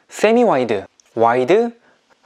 세미 와이드, 와이드,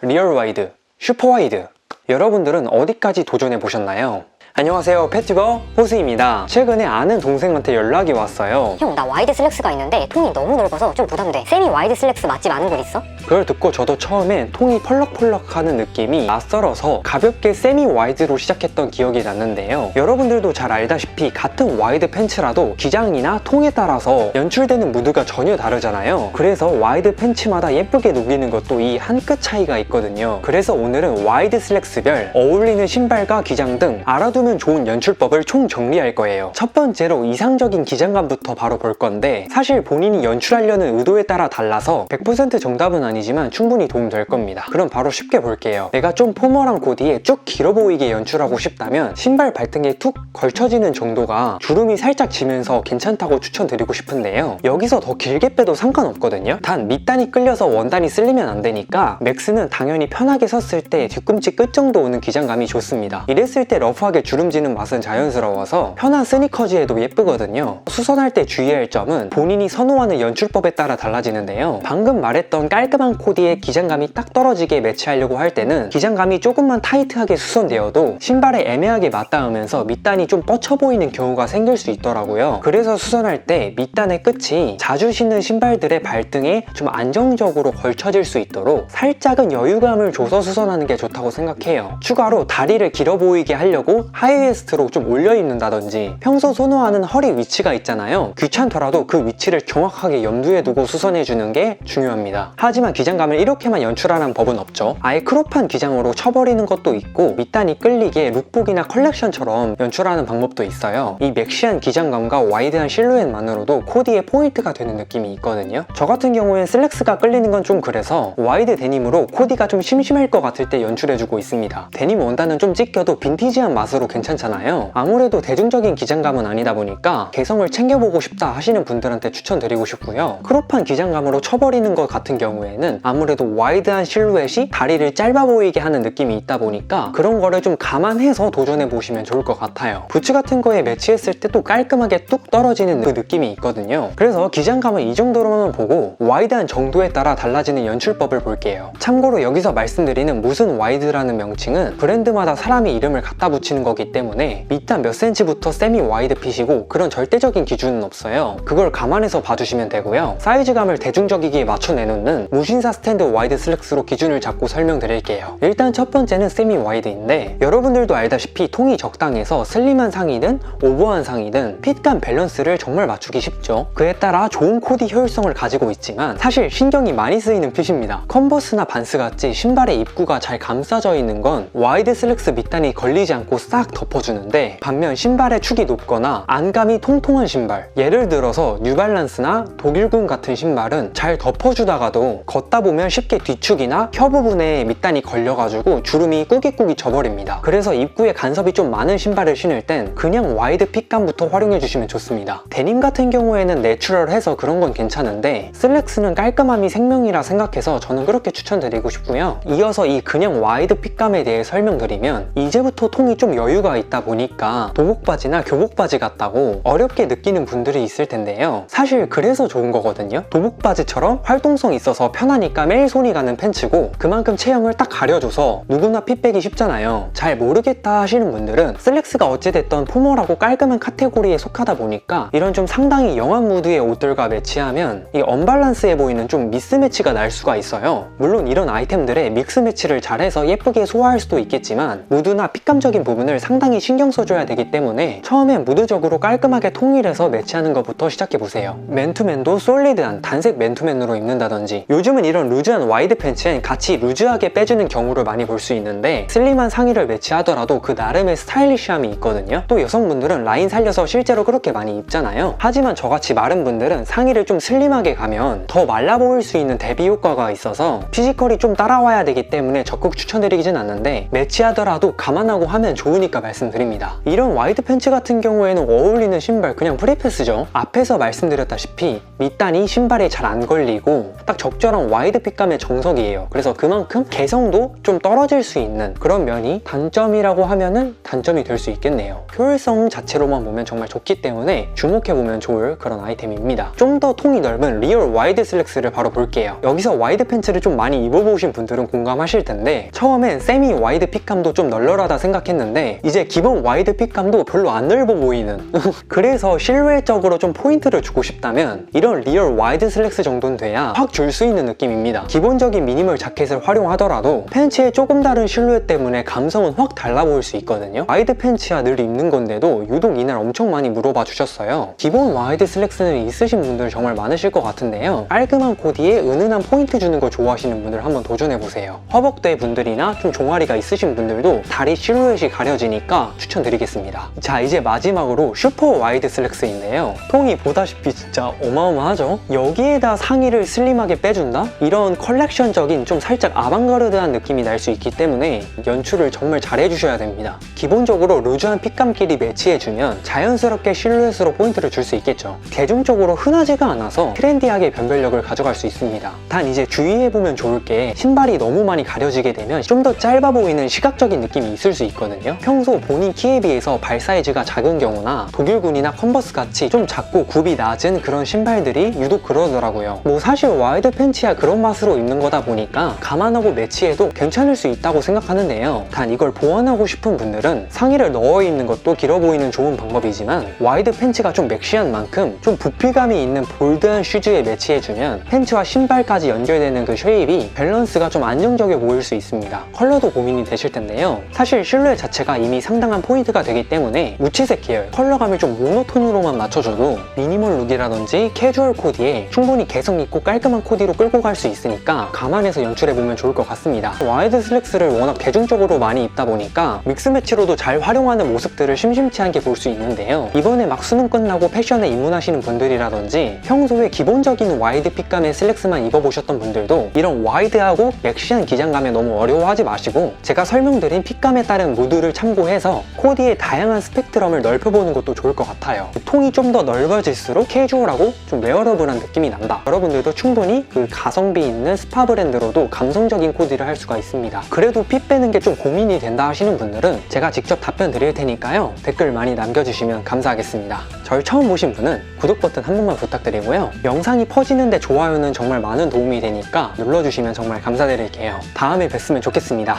리얼 와이드, 슈퍼 와이드. 여러분들은 어디까지 도전해 보셨나요? 안녕하세요, 펫튜버 호수입니다. 최근에 아는 동생한테 연락이 왔어요. 형, 나 와이드 슬랙스가 있는데 통이 너무 넓어서 좀 부담돼. 세미 와이드 슬랙스 맛집 아는 곳 있어? 그걸 듣고 저도 처음엔 통이 펄럭펄럭 하는 느낌이 낯설어서 가볍게 세미 와이드로 시작했던 기억이 났는데요. 여러분들도 잘 알다시피 같은 와이드 팬츠라도 기장이나 통에 따라서 연출되는 무드가 전혀 다르잖아요. 그래서 와이드 팬츠마다 예쁘게 녹이는 것도 이 한 끗 차이가 있거든요. 그래서 오늘은 와이드 슬랙스별 어울리는 신발과 기장 등 알아두면 좋은 연출법을 총 정리할 거예요. 첫 번째로 이상적인 기장감부터 바로 볼 건데, 사실 본인이 연출하려는 의도에 따라 달라서 100% 정답은 아니지만 충분히 도움될 겁니다. 그럼 바로 쉽게 볼게요. 내가 좀 포멀한 코디에 쭉 길어 보이게 연출하고 싶다면 신발 발등에 툭 걸쳐지는 정도가 주름이 살짝 지면서 괜찮다고 추천드리고 싶은데요. 여기서 더 길게 빼도 상관없거든요. 단 밑단이 끌려서 원단이 쓸리면 안 되니까 맥스는 당연히 편하게 섰을 때 뒤꿈치 끝 정도 오는 기장감이 좋습니다. 이랬을 때 러프하게 주름지는 맛은 자연스러워서 편한 스니커즈에도 예쁘거든요. 수선할 때 주의할 점은 본인이 선호하는 연출법에 따라 달라지는데요. 방금 말했던 깔끔한 코디에 기장감이 딱 떨어지게 매치하려고 할 때는 기장감이 조금만 타이트하게 수선되어도 신발에 애매하게 맞닿으면서 밑단이 좀 뻗쳐 보이는 경우가 생길 수 있더라고요. 그래서 수선할 때 밑단의 끝이 자주 신는 신발들의 발등에 좀 안정적으로 걸쳐질 수 있도록 살짝은 여유감을 줘서 수선하는 게 좋다고 생각해요. 추가로 다리를 길어 보이게 하려고 하이웨스트로 좀 올려 입는다든지 평소 선호하는 허리 위치가 있잖아요. 귀찮더라도 그 위치를 정확하게 염두에 두고 수선해주는 게 중요합니다. 하지만 기장감을 이렇게만 연출하는 법은 없죠. 아예 크롭한 기장으로 쳐버리는 것도 있고 밑단이 끌리게 룩북이나 컬렉션처럼 연출하는 방법도 있어요. 이 맥시한 기장감과 와이드한 실루엣만으로도 코디의 포인트가 되는 느낌이 있거든요. 저 같은 경우엔 슬랙스가 끌리는 건 좀 그래서 와이드 데님으로 코디가 좀 심심할 것 같을 때 연출해주고 있습니다. 데님 원단은 좀 찢겨도 빈티지한 맛으로 괜찮잖아요. 아무래도 대중적인 기장감은 아니다 보니까 개성을 챙겨보고 싶다 하시는 분들한테 추천드리고 싶고요. 크롭한 기장감으로 쳐버리는 것 같은 경우에는 아무래도 와이드한 실루엣이 다리를 짧아 보이게 하는 느낌이 있다 보니까 그런 거를 좀 감안해서 도전해보시면 좋을 것 같아요. 부츠 같은 거에 매치했을 때 또 깔끔하게 뚝 떨어지는 그 느낌이 있거든요. 그래서 기장감은 이 정도로만 보고 와이드한 정도에 따라 달라지는 연출법을 볼게요. 참고로 여기서 말씀드리는 무슨 와이드라는 명칭은 브랜드마다 사람의 이름을 갖다 붙이는 거기 때문에 밑단 몇 센치부터 세미 와이드 핏이고 그런 절대적인 기준은 없어요. 그걸 감안해서 봐주시면 되고요. 사이즈감을 대중적이게 맞춰 내놓는 무신사 스탠드 와이드 슬랙스로 기준을 잡고 설명드릴게요. 일단 첫 번째는 세미 와이드인데, 여러분들도 알다시피 통이 적당해서 슬림한 상의든 오버한 상의든 핏감 밸런스를 정말 맞추기 쉽죠. 그에 따라 좋은 코디 효율성을 가지고 있지만 사실 신경이 많이 쓰이는 핏입니다. 컨버스나 반스같이 신발의 입구가 잘 감싸져 있는 건 와이드 슬랙스 밑단이 걸리지 않고 싹 덮어주는데, 반면 신발의 축이 높거나 안감이 통통한 신발, 예를 들어서 뉴발란스나 독일군 같은 신발은 잘 덮어주다가도 걷다 보면 쉽게 뒤축이나 혀 부분에 밑단이 걸려가지고 주름이 꾸깃꾸깃 져버립니다. 그래서 입구에 간섭이 좀 많은 신발을 신을 땐 그냥 와이드 핏감부터 활용해주시면 좋습니다. 데님 같은 경우에는 내추럴해서 그런 건 괜찮은데 슬랙스는 깔끔함이 생명이라 생각해서 저는 그렇게 추천드리고 싶고요. 이어서 이 그냥 와이드 핏감에 대해 설명드리면, 이제부터 통이 좀 여유가 있다 보니까 도복바지나 교복바지 같다고 어렵게 느끼는 분들이 있을 텐데요. 사실 그래서 좋은 거거든요. 도복바지처럼 활동성 있어서 편하니까 매일 손이 가는 팬츠고 그만큼 체형을 딱 가려줘서 누구나 핏 빼기 쉽잖아요. 잘 모르겠다 하시는 분들은 슬랙스가 어찌됐던 포멀하고 깔끔한 카테고리에 속하다 보니까 이런 좀 상당히 영한 무드의 옷들과 매치하면 이 언밸런스해 보이는 좀 미스매치가 날 수가 있어요. 물론 이런 아이템들의 믹스매치를 잘해서 예쁘게 소화할 수도 있겠지만 무드나 핏감적인 부분을 상당히 신경 써줘야 되기 때문에 처음엔 무드적으로 깔끔하게 통일해서 매치하는 것부터 시작해보세요. 맨투맨도 솔리드한 단색 맨투맨으로 입는다든지, 요즘은 이런 루즈한 와이드 팬츠엔 같이 루즈하게 빼주는 경우를 많이 볼 수 있는데 슬림한 상의를 매치하더라도 그 나름의 스타일리시함이 있거든요. 또 여성분들은 라인 살려서 실제로 그렇게 많이 입잖아요. 하지만 저같이 마른 분들은 상의를 좀 슬림하게 가면 더 말라 보일 수 있는 대비 효과가 있어서 피지컬이 좀 따라와야 되기 때문에 적극 추천드리진 않는데, 매치하더라도 감안하고 하면 좋으니까 말씀드립니다. 이런 와이드 팬츠 같은 경우에는 어울리는 신발 그냥 프리패스죠. 앞에서 말씀드렸다시피 밑단이 신발에 잘 안 걸리고 딱 적절한 와이드 핏감의 정석이에요. 그래서 그만큼 개성도 좀 떨어질 수 있는 그런 면이 단점이라고 하면은 단점이 될 수 있겠네요. 효율성 자체로만 보면 정말 좋기 때문에 주목해보면 좋을 그런 아이템입니다. 좀 더 통이 넓은 리얼 와이드 슬랙스를 바로 볼게요. 여기서 와이드 팬츠를 좀 많이 입어보신 분들은 공감하실 텐데 처음엔 세미 와이드 핏감도 좀 널널하다 생각했는데 이제 기본 와이드 핏감도 별로 안 넓어 보이는 그래서 실루엣적으로 좀 포인트를 주고 싶다면 이런 리얼 와이드 슬랙스 정도는 돼야 확 줄 수 있는 느낌입니다. 기본적인 미니멀 자켓을 활용하더라도 팬츠의 조금 다른 실루엣 때문에 감성은 확 달라 보일 수 있거든요. 와이드 팬츠야 늘 입는 건데도 유독 이날 엄청 많이 물어봐 주셨어요. 기본 와이드 슬랙스는 있으신 분들 정말 많으실 것 같은데요. 깔끔한 코디에 은은한 포인트 주는 걸 좋아하시는 분들 한번 도전해보세요. 허벅대 분들이나 좀 종아리가 있으신 분들도 다리 실루엣이 가려지니까 추천드리겠습니다. 자, 이제 마지막으로 슈퍼 와이드 슬랙스인데요. 통이 보다시피 진짜 어마어마하죠? 여기에다 상의를 슬림하게 빼준다? 이런 컬렉션적인 좀 살짝 아방가르드한 느낌이 날 수 있기 때문에 연출을 정말 잘 해주셔야 됩니다. 기본적으로 루즈한 핏감끼리 매치해주면 자연스럽게 실루엣으로 포인트를 줄 수 있겠죠. 대중적으로 흔하지가 않아서 트렌디하게 변별력을 가져갈 수 있습니다. 단 이제 주의해보면 좋을 게 신발이 너무 많이 가려지게 되면 좀 더 짧아 보이는 시각적인 느낌이 있을 수 있거든요. 평소 본인 키에 비해서 발 사이즈가 작은 경우나 독일군이나 컨버스 같이 좀 작고 굽이 낮은 그런 신발들이 유독 그러더라고요. 뭐 사실 와이드 팬츠야 그런 맛으로 입는 거다 보니까 감안하고 매치해도 괜찮을 수 있다고 생각하는데요. 단 이걸 보완하고 싶은 분들은 상의를 넣어 입는 것도 길어 보이는 좋은 방법이지만 와이드 팬츠가 좀 맥시한 만큼 좀 부피감이 있는 볼드한 슈즈에 매치해주면 팬츠와 신발까지 연결되는 그 쉐입이 밸런스가 좀 안정적이어 보일 수 있습니다. 컬러도 고민이 되실 텐데요. 사실 실루엣 자체가 이미 상당한 포인트가 되기 때문에 무채색 계열, 컬러감을 좀 모노톤으로만 맞춰줘도 미니멀 룩이라든지 캐주얼 코디에 충분히 개성 있고 깔끔한 코디로 끌고 갈 수 있으니까 감안해서 연출해보면 좋을 것 같습니다. 와이드 슬랙스를 워낙 대중적으로 많이 입다 보니까 믹스매치로도 잘 활용하는 모습들을 심심치 않게 볼 수 있는데요. 이번에 막 수능 끝나고 패션에 입문하시는 분들이라든지 평소에 기본적인 와이드 핏감의 슬랙스만 입어보셨던 분들도 이런 와이드하고 맥시한 기장감에 너무 어려워하지 마시고 제가 설명드린 핏감에 따른 무드를 참고해서 코디의 다양한 스펙트럼을 넓혀보는 것도 좋을 것 같아요. 통이 좀 더 넓어질수록 캐주얼하고 좀 웨어러블한 느낌이 난다. 여러분들도 충분히 그 가성비 있는 스파 브랜드로도 감성적인 코디를 할 수가 있습니다. 그래도 핏 빼는 게 좀 고민이 된다 하시는 분들은 제가 직접 답변 드릴 테니까요. 댓글 많이 남겨주시면 감사하겠습니다. 저를 처음 보신 분은 구독 버튼 한 번만 부탁드리고요. 영상이 퍼지는데 좋아요는 정말 많은 도움이 되니까 눌러주시면 정말 감사드릴게요. 다음에 뵀으면 좋겠습니다.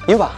유바!